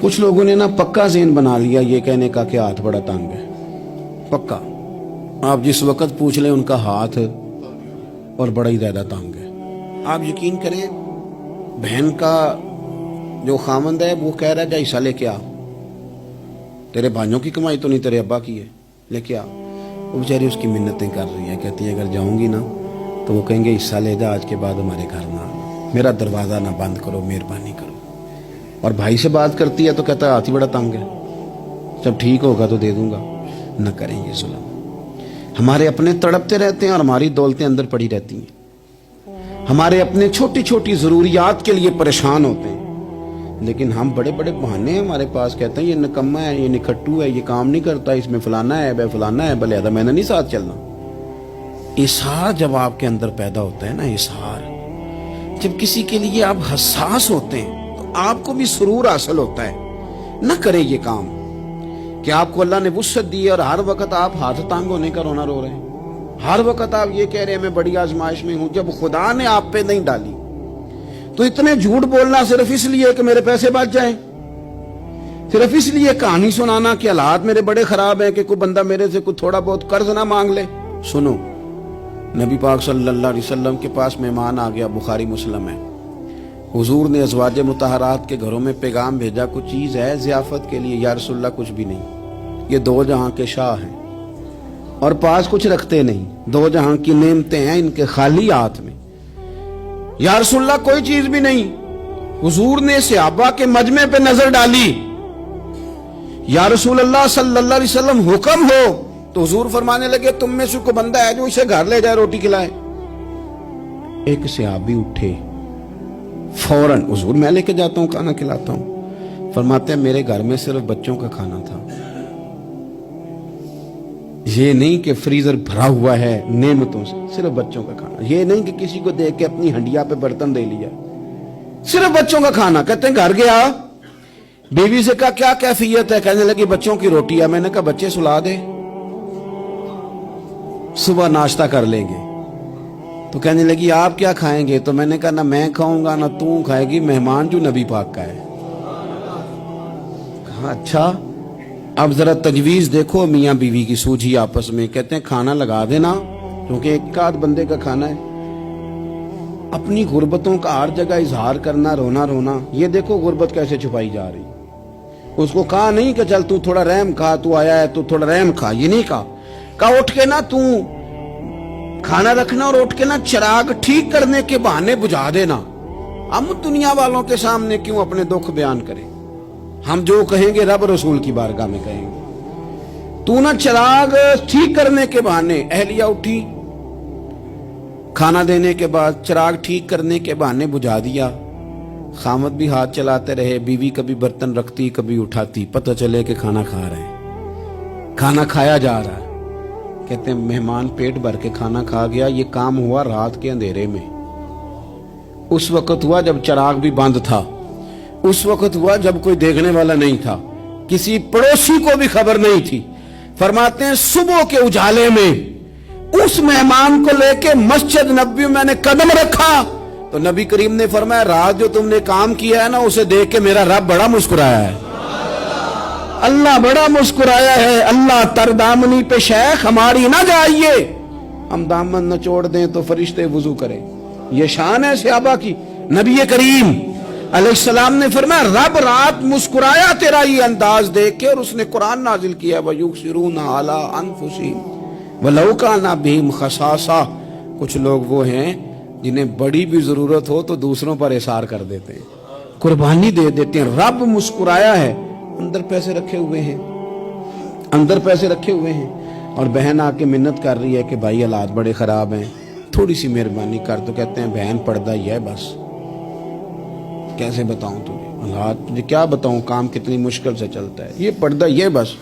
कुछ लोगों ने ना पक्का ज़हन बना लिया ये कहने का कि हाथ बड़ा तंग है। पक्का आप जिस वक्त पूछ लें उनका हाथ और बड़ा ही ज़्यादा तंग है। आप यकीन करें, बहन का जो खामंद है वो कह रहा है जा हिस्सा लेके आ, तेरे भाइयों की कमाई तो नहीं तेरे अब्बा की है, लेके आ। वो बेचारी उसकी मिन्नतें कर रही है, कहती है अगर जाऊंगी ना तो वो कहेंगे हिस्सा ले जा, आज के बाद हमारे घर ना आना, मेरा दरवाज़ा ना बंद करो, मेहरबानी करो। और भाई से बात करती है तो कहता है हाथ ही बड़ा तंग है, जब ठीक होगा तो दे दूंगा। न करें ये जुल्म। हमारे अपने तड़पते रहते हैं और हमारी दौलतें अंदर पड़ी रहती हैं। हमारे अपने छोटी छोटी ज़रूरियात के लिए परेशान होते हैं, लेकिन हम बड़े बड़े बहाने हैं हमारे पास। कहते हैं ये निकम्मा है, ये निखट्टू है, ये काम नहीं करता, इसमें फलाना है, वह फलाना है, भले मैंने नहीं साथ चलना। इशार जब आपके अंदर पैदा होता है ना, इशार जब किसी के लिए आप हसास होते हैं तो आपको भी सुरूर हासिल होता है। न करें ये काम कि आपको अल्लाह ने वुसअत दी है और हर वक्त आप हाथ तंग होने का रोना रो रहे हैं। हर वक्त आप ये कह रहे हैं मैं बड़ी आजमाइश में हूं, जब खुदा ने आप पे नहीं डाली। तो इतने झूठ बोलना सिर्फ इसलिए कि मेरे पैसे बच जाएं, सिर्फ इसलिए कहानी सुनाना कि हालात मेरे बड़े खराब हैं कि कोई बंदा मेरे से कुछ थोड़ा बहुत कर्ज ना मांग ले। सुनो, नबी पाक सल्लल्लाहु अलैहि वसल्लम के पास मेहमान आ गया, बुखारी मुस्लिम है। हुजूर ने अज़वाज मुतहरात के घरों में पैगाम भेजा, कुछ चीज़ है ज़ियाफत के लिए। या रसूलल्लाह कुछ भी नहीं, ये दो जहां के शाह हैं और पास कुछ रखते नहीं, दो जहां की नेमतें हैं इनके खाली हाथ में। या रसूलल्लाह कोई चीज भी नहीं। हुजूर ने सहाबा के मजमे पे नजर डाली, या रसूलल्लाह सल्लल्लाहु अलैहि वसल्लम हुक्म हो। तो हुजूर फरमाने लगे तुम में से कोई बंदा है जो इसे घर ले जाए, रोटी खिलाए। एक सहाबी उठे फौरन, हुजूर मैं लेके जाता हूँ, खाना खिलाता हूँ। फरमाते हैं मेरे घर में सिर्फ बच्चों का खाना था, ये नहीं कि फ्रीजर भरा हुआ है नेमतों से, सिर्फ बच्चों का खाना। ये नहीं कि किसी को देख के अपनी हंडिया पे बर्तन दे लिया, सिर्फ बच्चों का खाना। कहते हैं घर गया, बीवी से कहा क्या कैफियत है, कहने लगी बच्चों की रोटी है। मैंने कहा बच्चे सुला दे, सुबह नाश्ता कर लेंगे। तो कहने लगी आप क्या खाएंगे? तो मैंने कहा ना मैं खाऊंगा ना तू खाएगी, मेहमान जो नबी पाक का है। कहा अच्छा, अब जरा तजवीज देखो मियाँ बीवी की सूझी आपस में। कहते हैं खाना लगा देना, क्योंकि एक आध बंदे का खाना है। अपनी गुर्बतों का हर जगह इजहार करना, रोना रोना। ये देखो गुर्बत कैसे छुपाई जा रही। उसको कहा नहीं कि चल तू थोड़ा रहम खा, तू आया है तू थोड़ा रहम खा, ये नहीं कहा उठ के ना तू खाना रखना और उठ के ना चिराग ठीक करने के बहाने बुझा देना। हम दुनिया वालों के सामने क्यों अपने दुख बयान करें? हम जो कहेंगे रब रसूल की बारगाह में कहेंगे। तू ना चिराग ठीक करने के बहाने, अहलिया उठी खाना देने के बाद चिराग ठीक करने के बहाने बुझा दिया। खामद भी हाथ चलाते रहे, बीवी कभी बर्तन रखती कभी उठाती, पता चले कि खाना खा रहे हैं, खाना खाया जा रहा है। कहते हैं मेहमान पेट भर के खाना खा गया। ये काम हुआ रात के अंधेरे में, उस वक्त हुआ जब चिराग भी बंद था, उस वक्त हुआ जब कोई देखने वाला नहीं था, किसी पड़ोसी को भी खबर नहीं थी। फरमाते हैं सुबह के उजाले में उस मेहमान को लेके मस्जिद नबी में मैंने कदम रखा तो नबी करीम ने फरमाया रात जो तुमने काम किया है ना, उसे देख के मेरा रब बड़ा मुस्कुराया है, अल्लाह बड़ा मुस्कुराया है। अल्लाह तरदामनी पे शेख हमारी ना जाइए, हम दामन न छोड़ दें तो फरिश्ते वुजू करें। ये शान है सहाबा की। नबी करीम अलैहिस्सलाम ने फरमाया रब रात मुस्कुराया तेरा ये अंदाज देख के, और उसने कुरान नाजिल किया वयुसिरूना अला अनफुसिहिम वलौ काना बिहिम खसासा। कुछ लोग वो हैं जिन्हें बड़ी भी जरूरत हो तो दूसरों पर इसार कर देते हैं, कुर्बानी दे देते हैं। रब मुस्कुराया है, अंदर पैसे रखे हुए हैं, अंदर पैसे रखे हुए हैं। और बहन आके मिन्नत कर रही है कि भाई हालात बड़े खराब हैं, थोड़ी सी मेहरबानी कर। तो कहते हैं बहन पर्दा ही है बस, कैसे बताऊं तुझे हालात, तुझे क्या बताऊं काम कितनी मुश्किल से चलता है, ये पर्दा ये बस।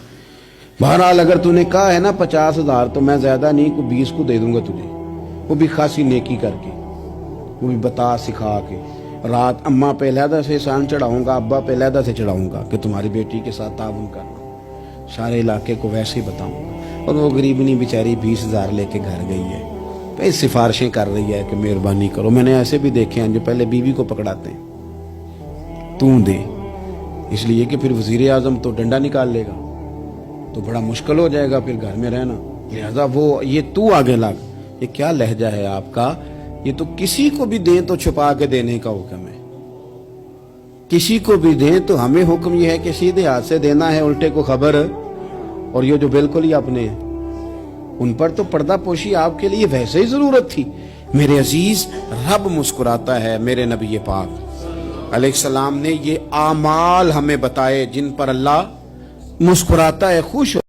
बहरहाल अगर तूने कहा है ना 50,000 तो मैं ज्यादा नहीं को 20 को दे दूंगा तुझे, वो भी खासी नेकी करके, वो भी बता सिखा के। रात अम्मा पे लहदा से सान चढ़ाऊंगा, अब्बा पे लहदा से चढ़ाऊंगा कि तुम्हारी बेटी के साथ ताउन करना, सारे इलाके को वैसे ही बताऊंगा। और वो गरीबनी बेचारी 20,000 लेके घर गई है, कई सिफारिशें कर रही है कि मेहरबानी करो। मैंने ऐसे भी देखे हैं जो पहले बीवी को पकड़ाते हैं, तू दे اس لیے کہ پھر وزیر اعظم تو ڈنڈا نکال لے گا تو بڑا مشکل ہو جائے گا پھر گھر میں رہنا. لہذا وہ یہ تو آگے لگ، یہ کیا لہجہ ہے آپ کا؟ یہ تو کسی کو بھی دیں تو چھپا کے دینے کا حکم ہے. کسی کو بھی دیں تو ہمیں حکم یہ ہے کہ سیدھے ہاتھ سے دینا ہے، الٹے کو خبر. اور یہ جو بالکل ہی اپنے ہیں ان پر تو پردہ پوشی آپ کے لیے ویسے ہی ضرورت تھی. میرے عزیز، رب مسکراتا ہے. میرے نبی پاک علیہ السلام نے یہ اعمال ہمیں بتائے جن پر اللہ مسکراتا ہے، خوش ہو